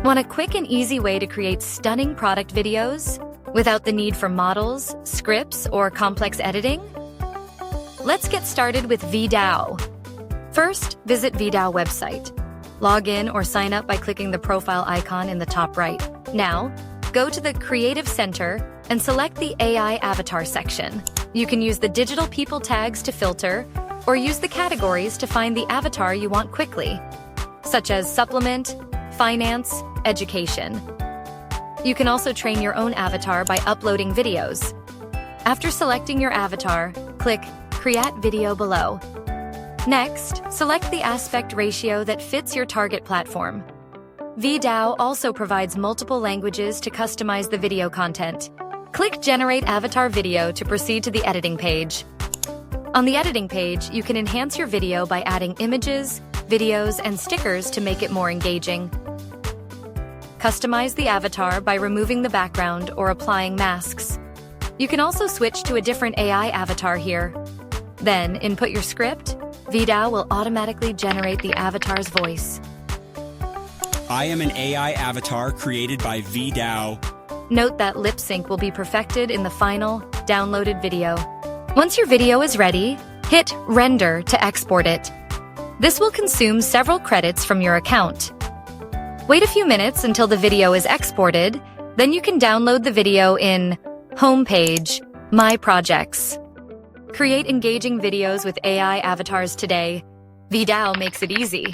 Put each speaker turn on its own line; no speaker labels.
Want a quick and easy way to create stunning product videos without the need for models, scripts, or complex editing? Let's get started with VidAU. First, visit VidAU website. Log in or sign up by clicking the profile icon in the top right. Now, go to the Creative Center and select the AI Avatar section. You can use the digital people tags to filter, or use the categories to find the avatar you want quickly, such as supplement, finance, education. You can also train your own avatar by uploading videos. After selecting your avatar, click Create Video below. Next, select the aspect ratio that fits your target platform. VidAU also provides multiple languages to customize the video content. Click Generate Avatar Video to proceed to the editing page. On the editing page, you can enhance your video by adding images, videos, and stickers to make it more engaging. Customize the avatar by removing the background or applying masks. You can also switch to a different AI avatar here. Then, input your script. VidAU will automatically generate the avatar's voice.
I am an AI avatar created by VidAU.
Note that lip sync will be perfected in the final, downloaded video. Once your video is ready, hit Render to export it. This will consume several credits from your account. Wait a few minutes until the video is exported, then you can download the video in Homepage, My Projects. Create engaging videos with AI avatars today. VidAU makes it easy.